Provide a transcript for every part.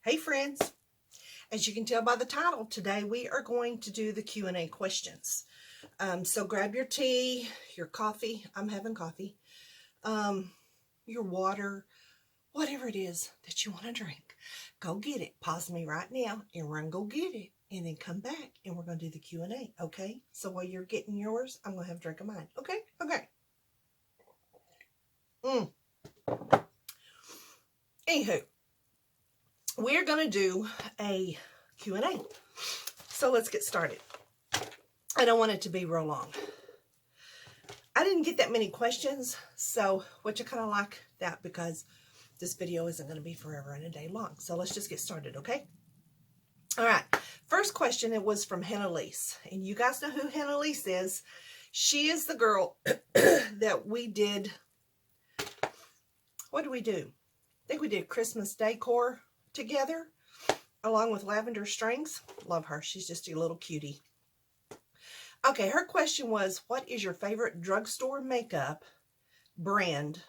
Hey friends, as you can tell by the title, today we are going to do the Q&A questions. So grab your tea, your coffee, I'm having coffee, your water, whatever it is that you want to drink. Go get it. Pause me right now and run go get it. And then come back and we're going to do the Q&A, okay? So while you're getting yours, I'm going to have a drink of mine, okay? Okay. Anywho, we're going to do a Q&A. So let's get started. I don't want it to be real long. I didn't get that many questions, so what you kind of like that, because this video isn't going to be forever and a day long. So let's just get started, okay? All right. First question, it was from Hannah-Lise. And you guys know who Hannah-Lise is. She is the girl that we did. What did we do? I think we did Christmas decor together, along with lavender strings. Love her. She's just a little cutie. Okay, her question was, what is your favorite drugstore makeup brand?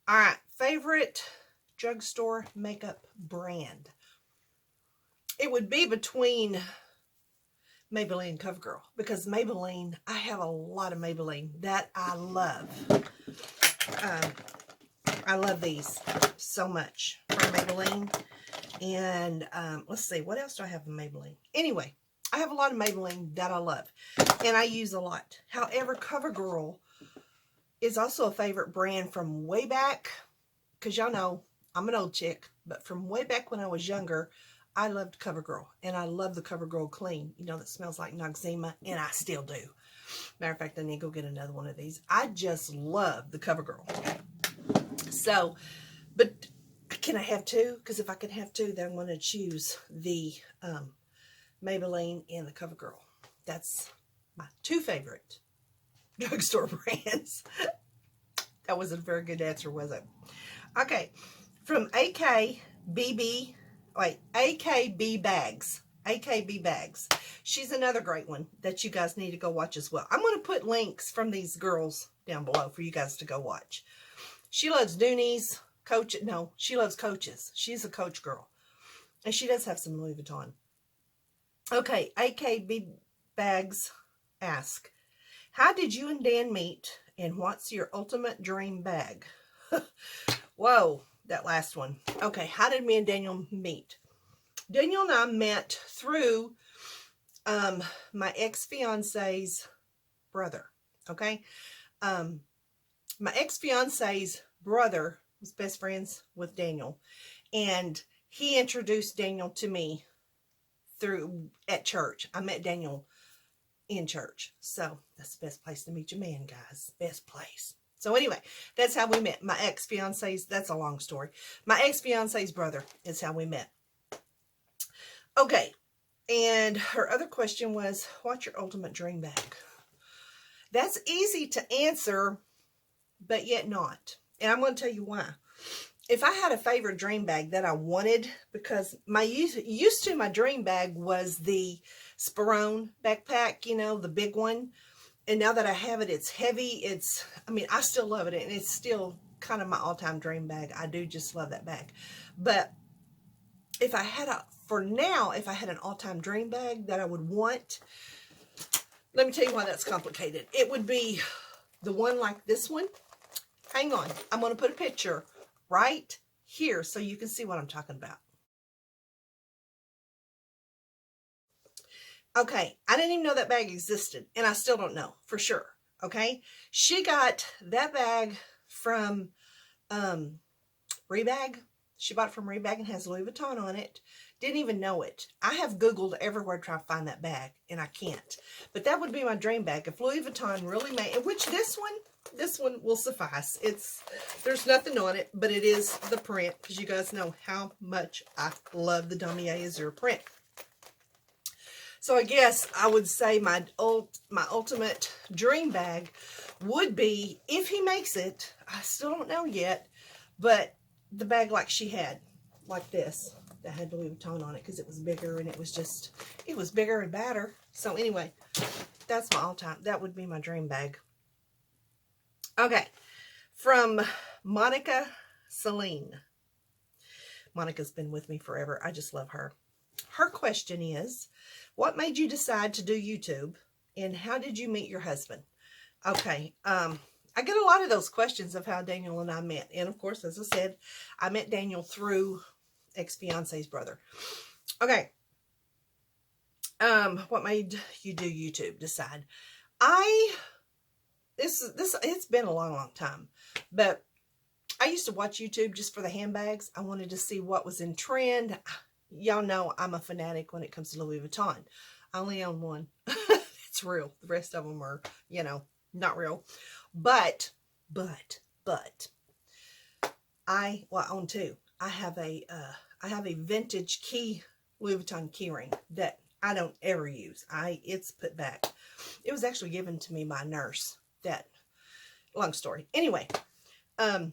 All right, favorite drugstore makeup brand. It would be between Maybelline and CoverGirl, because Maybelline, I have a lot of Maybelline that I love. I love these so much from Maybelline. And let's see, what else do I have in Maybelline? Anyway, I have a lot of Maybelline that I love, and I use a lot. However, CoverGirl is also a favorite brand from way back, because y'all know I'm an old chick, but from way back when I was younger, I loved CoverGirl, and I love the CoverGirl Clean, you know, that smells like Noxzema, and I still do. Matter of fact, I need to go get another one of these. I just love the CoverGirl. So, but can I have two? Because if I can have two, then I'm going to choose the Maybelline and the CoverGirl. That's my two favorite drugstore brands. That wasn't a very good answer, was it? Okay, from AKB Bags. AKB Bags. She's another great one that you guys need to go watch as well. I'm going to put links from these girls down below for you guys to go watch. She loves Doonies, Coach. No, she loves Coaches. She's a Coach girl. And she does have some Louis Vuitton. Okay, AKB Bags ask, how did you and Dan meet, and what's your ultimate dream bag? Whoa, that last one. Okay, how did me and Daniel meet? Daniel and I met through my ex-fiance's brother, okay? My ex-fiance's brother was best friends with Daniel, and he introduced Daniel to me at church. I met Daniel in church. So that's the best place to meet your man, guys. Best place. So anyway, that's how we met. My ex-fiance's, that's a long story. My ex-fiance's brother is how we met. Okay. And her other question was, what's your ultimate dream bag? That's easy to answer, but yet not. And I'm going to tell you why. If I had a favorite dream bag that I wanted, because my used to my dream bag was the Sperone backpack, you know, the big one. And now that I have it, it's heavy. I mean, I still love it, and it's still kind of my all-time dream bag. I do just love that bag. But if I had if I had an all-time dream bag that I would want, let me tell you why that's complicated. It would be the one like this one. Hang on. I'm going to put a picture right here so you can see what I'm talking about. Okay, I didn't even know that bag existed, and I still don't know for sure, okay? She got that bag from Rebag. She bought it from Rebag and has Louis Vuitton on it. Didn't even know it. I have Googled everywhere trying to find that bag, and I can't. But that would be my dream bag. If Louis Vuitton really made, which this one will suffice. There's nothing on it, but it is the print, because you guys know how much I love the Damier Azur print. So I guess I would say my ultimate dream bag would be, if he makes it, I still don't know yet, but the bag like she had, like this, that had Louis Vuitton on it, because it was bigger, and it was bigger and badder. So anyway, that's my all-time, that would be my dream bag. Okay, from Monica Celine. Monica's been with me forever. I just love her. Her question is, what made you decide to do YouTube, and how did you meet your husband? Okay, I get a lot of those questions of how Daniel and I met. And of course, as I said, I met Daniel through ex-fiance's brother. Okay. What made you do YouTube? Decide. It's been a long time, but I used to watch YouTube just for the handbags. I wanted to see what was in trend. Y'all know I'm a fanatic when it comes to Louis Vuitton. I only own one. It's real. The rest of them are, you know, not real. But I own two. I have a vintage Louis Vuitton key ring that I don't ever use. It's put back. It was actually given to me by a nurse. Long story. Anyway, I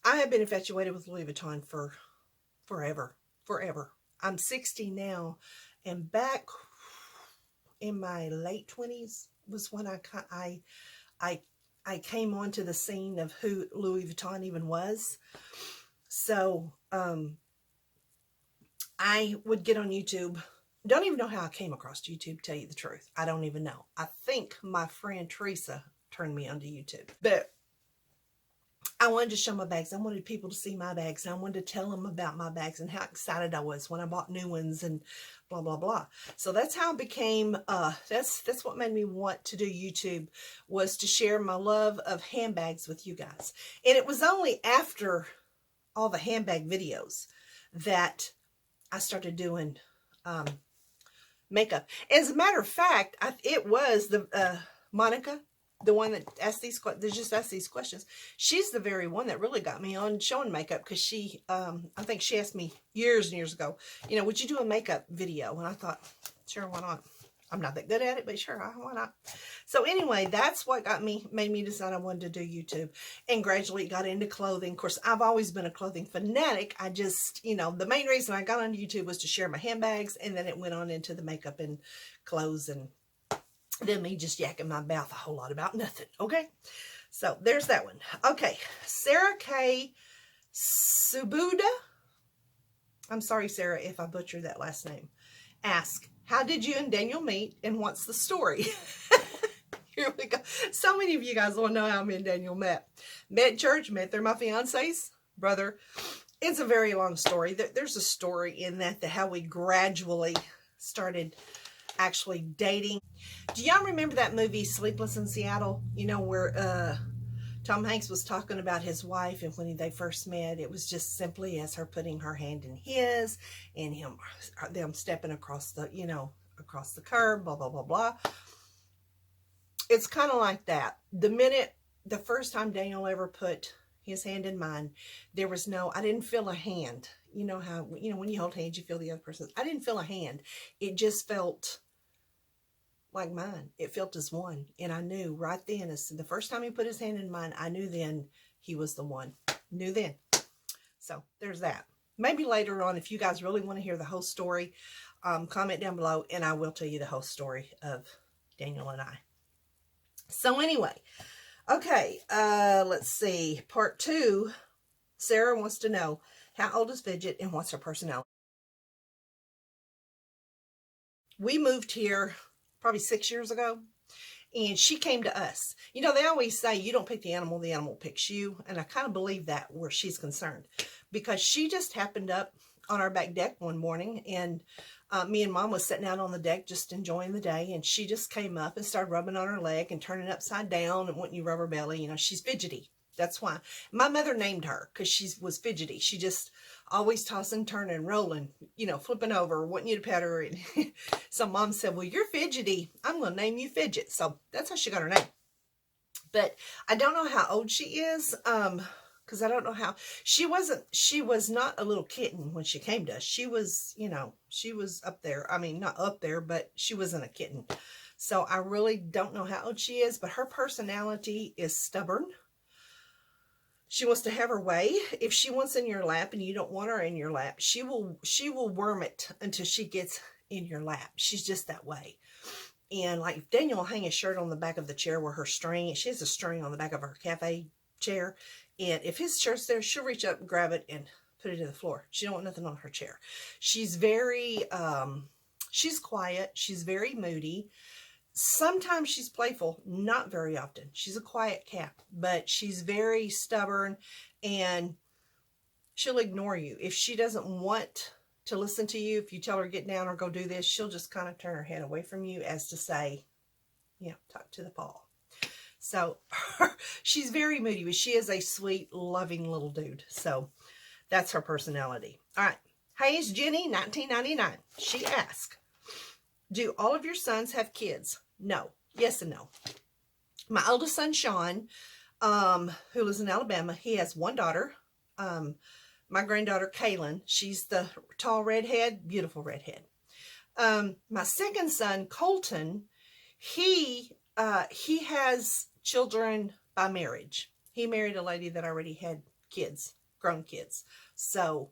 have been infatuated with Louis Vuitton for forever. I'm 60 now, and back in my late 20s was when I came onto the scene of who Louis Vuitton even was. So I would get on YouTube. Don't even know how I came across YouTube, to tell you the truth. I don't even know. I think my friend Teresa turned me onto YouTube. But I wanted to show my bags. I wanted people to see my bags. And I wanted to tell them about my bags and how excited I was when I bought new ones and blah, blah, blah. So that's how I became, that's what made me want to do YouTube, was to share my love of handbags with you guys. And it was only after all the handbag videos that I started doing makeup. As a matter of fact, it was the Monica, the one that asked these questions. She's the very one that really got me on showing makeup, because she, I think she asked me years and years ago, you know, would you do a makeup video? And I thought, sure, why not? I'm not that good at it, but sure, why not? So anyway, that's what made me decide I wanted to do YouTube, and gradually got into clothing. Of course, I've always been a clothing fanatic. I just, you know, the main reason I got on YouTube was to share my handbags, and then it went on into the makeup and clothes, and then me just yakking my mouth a whole lot about nothing. Okay, so there's that one. Okay, Sarah K. Subuda. I'm sorry, Sarah, if I butchered that last name. Ask, how did you and Daniel meet, and what's the story? Here we go. So many of you guys want to know how me and Daniel met. Met in church, met through my fiance's brother. It's a very long story. There's a story in that, how we gradually started actually dating. Do y'all remember that movie Sleepless in Seattle? You know, where Tom Hanks was talking about his wife, and when they first met, it was just simply as her putting her hand in his, and them stepping across the, you know, across the curb, blah, blah, blah, blah. It's kind of like that. The first time Daniel ever put his hand in mine, I didn't feel a hand. You know how, you know, when you hold hands, you feel the other person's. I didn't feel a hand. It just felt like mine. It felt as one. And I knew right then, as the first time he put his hand in mine, I knew then he was the one. Knew then. So there's that. Maybe later on, if you guys really want to hear the whole story, comment down below, and I will tell you the whole story of Daniel and I. So anyway, okay, let's see. Part 2, Sarah wants to know, how old is Fidget and what's her personality? We moved here probably 6 years ago, and she came to us. You know, they always say you don't pick the animal picks you, and I kind of believe that where she's concerned, because she just happened up on our back deck one morning, and me and Mom was sitting out on the deck just enjoying the day, and she just came up and started rubbing on her leg and turning upside down, and wouldn't you rub her belly? You know, she's fidgety. That's why. My mother named her, because she was fidgety. She just always tossing, turning, rolling, you know, flipping over, wanting you to pet her. And so Mom said, well, you're fidgety. I'm going to name you Fidget. So that's how she got her name. But I don't know how old she is, because I don't know how. She was not a little kitten when she came to us. She was, you know, she was up there. I mean, not up there, but she wasn't a kitten. So I really don't know how old she is, but her personality is stubborn. She wants to have her way. If she wants in your lap and you don't want her in your lap, she will worm it until she gets in your lap. She's just that way. And like Daniel will hang his shirt on the back of the chair where her string, she has a string on the back of her cafe chair. And if his shirt's there, she'll reach up and grab it and put it to the floor. She don't want nothing on her chair. She's very, she's quiet. She's very moody. Sometimes she's playful, not very often. She's a quiet cat, but she's very stubborn, and she'll ignore you. If she doesn't want to listen to you, if you tell her to get down or go do this, she'll just kind of turn her head away from you as to say, you know, talk to the paw. So she's very moody, but she is a sweet, loving little dude. So that's her personality. All right. Hayes Jenny, 1999. She asked, do all of your sons have kids? No. Yes and no. My oldest son, Sean, who lives in Alabama, he has one daughter. My granddaughter, Kaylin, she's the tall redhead, beautiful redhead. My second son, Colton, he has children by marriage. He married a lady that already had kids, grown kids. So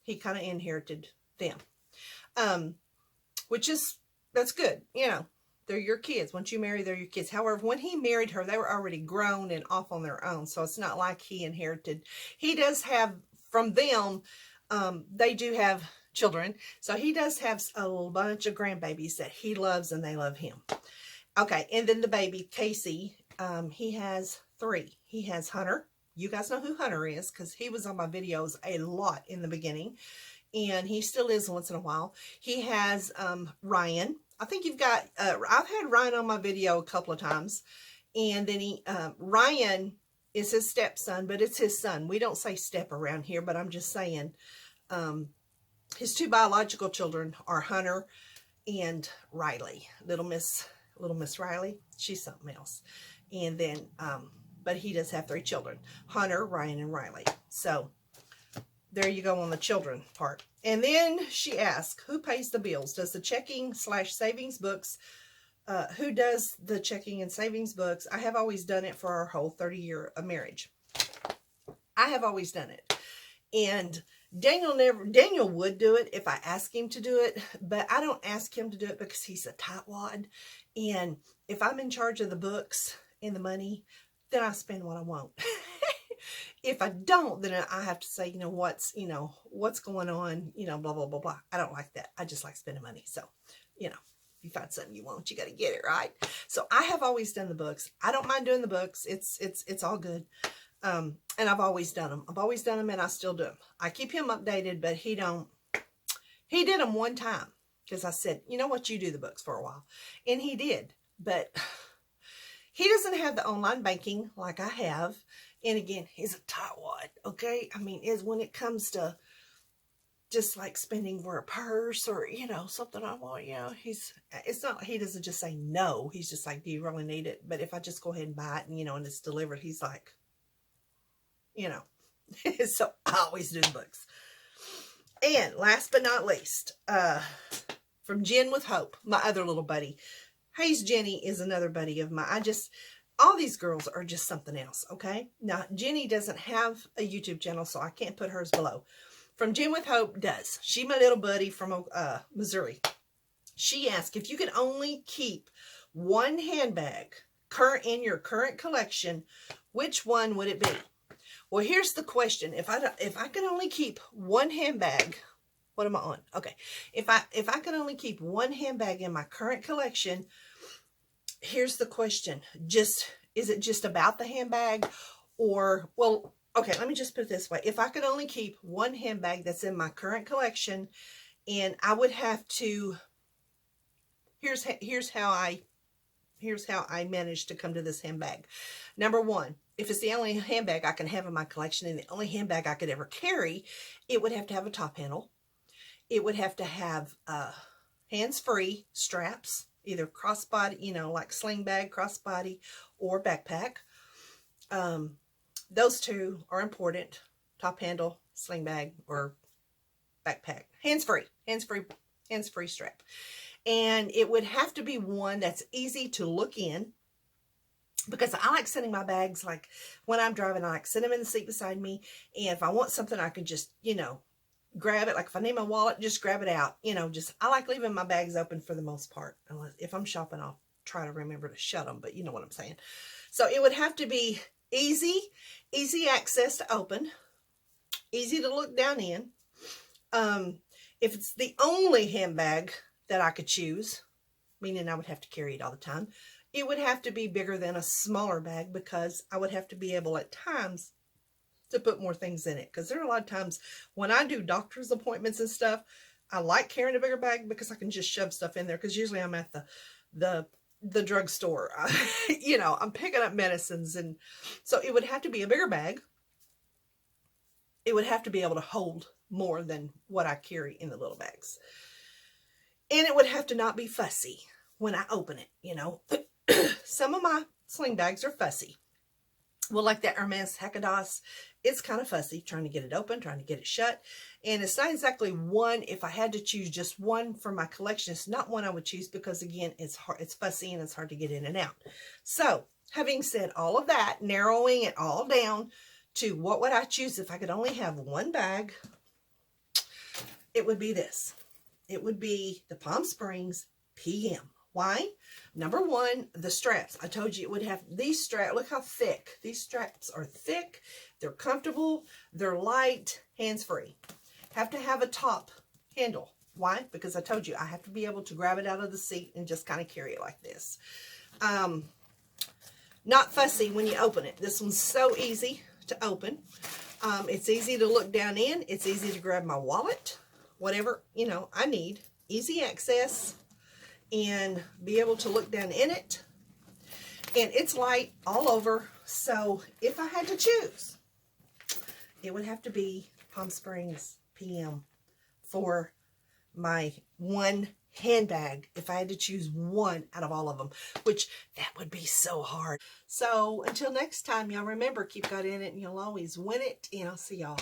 he kind of inherited them, which is, that's good. You know, they're your kids. Once you marry, they're your kids. However, when he married her, they were already grown and off on their own. So it's not like he inherited. He does have from them, they do have children. So he does have a bunch of grandbabies that he loves and they love him. Okay, and then the baby, Casey, he has 3. He has Hunter. You guys know who Hunter is because he was on my videos a lot in the beginning. And he still is once in a while. He has Ryan. I think you've got, I've had Ryan on my video a couple of times. And then Ryan is his stepson, but it's his son. We don't say step around here, but I'm just saying his 2 biological children are Hunter and Riley. Little Miss Riley. She's something else. And then, but he does have 3 children. Hunter, Ryan, and Riley. So there you go on the children part. And then she asked, who pays the bills? Does the checking/savings books, who does the checking and savings books? I have always done it for our whole 30-year of marriage. I have always done it. And Daniel would do it if I asked him to do it, but I don't ask him to do it because he's a tightwad. And if I'm in charge of the books and the money, then I spend what I want. If I don't, then I have to say, what's going on, blah, blah, blah, blah. I don't like that. I just like spending money. So, if you find something you want, you got to get it, right? So I have always done the books. I don't mind doing the books. It's all good. And I've always done them. I've always done them and I still do them. I keep him updated, but he did them one time because I said, you know what, you do the books for a while. And he did, but he doesn't have the online banking like I have. And again, he's a tightwad, okay? I mean, when it comes to just like spending for a purse or, something I want, it's not like he doesn't just say no. He's just like, do you really need it? But if I just go ahead and buy it and, and it's delivered, he's like, so I always do the books. And last but not least, from Jen with Hope, my other little buddy. Hayes Jenny is another buddy of mine. All these girls are just something else, okay? Now, Jenny doesn't have a YouTube channel, so I can't put hers below. From Jen with Hope does. She my little buddy from Missouri. She asked, if you could only keep one handbag in your current collection, which one would it be? Well, here's the question. If I could only keep one handbag, what am I on? Okay. If I could only keep one handbag in my current collection, here's the question. Is it just about the handbag or, well, okay, let me just put it this way. If I could only keep one handbag that's in my current collection and I would have to, here's how I managed to come to this handbag. Number one, if it's the only handbag I can have in my collection and the only handbag I could ever carry, it would have to have a top handle. It would have to have hands-free straps, either crossbody, like sling bag, crossbody, or backpack. Those 2 are important. Top handle, sling bag, or backpack. Hands-free strap. And it would have to be one that's easy to look in, because I like sitting my bags, like when I'm driving, I like sit them in the seat beside me. And if I want something, I can just, grab it. Like if I need my wallet, just grab it out. I like leaving my bags open for the most part. Unless if I'm shopping, I'll try to remember to shut them, but you know what I'm saying. So it would have to be easy access to open. easy to look down in. If it's the only handbag that I could choose, meaning I would have to carry it all the time, it would have to be bigger than a smaller bag, because I would have to be able at times to put more things in it. Because there are a lot of times when I do doctor's appointments and stuff, I like carrying a bigger bag because I can just shove stuff in there, because usually I'm at the drugstore. You know, I'm picking up medicines, and so it would have to be a bigger bag. It would have to be able to hold more than what I carry in the little bags. And it would have to not be fussy when I open it, you know. Some of my sling bags are fussy. Well, like that Hermes Hakados, it's kind of fussy trying to get it open, trying to get it shut. And it's not exactly one, if I had to choose just one for my collection, it's not one I would choose, because again, it's hard, it's fussy and it's hard to get in and out. So having said all of that, narrowing it all down to what would I choose if I could only have one bag, it would be this. It would be the Palm Springs PM. Why? Number one, the straps. I told you it would have these straps. Look how thick. These straps are thick. They're comfortable. They're light, hands-free. Have to have a top handle. Why? Because I told you I have to be able to grab it out of the seat and just kind of carry it like this. Not fussy when you open it. This one's so easy to open. It's easy to look down in. It's easy to grab my wallet, whatever, you know, I need. Easy access, and be able to look down in it. And it's light all over. So if I had to choose, it would have to be Palm Springs PM for my one handbag, if I had to choose one out of all of them, which that would be so hard. So until next time, y'all remember, keep God in it and you'll always win it. And I'll see y'all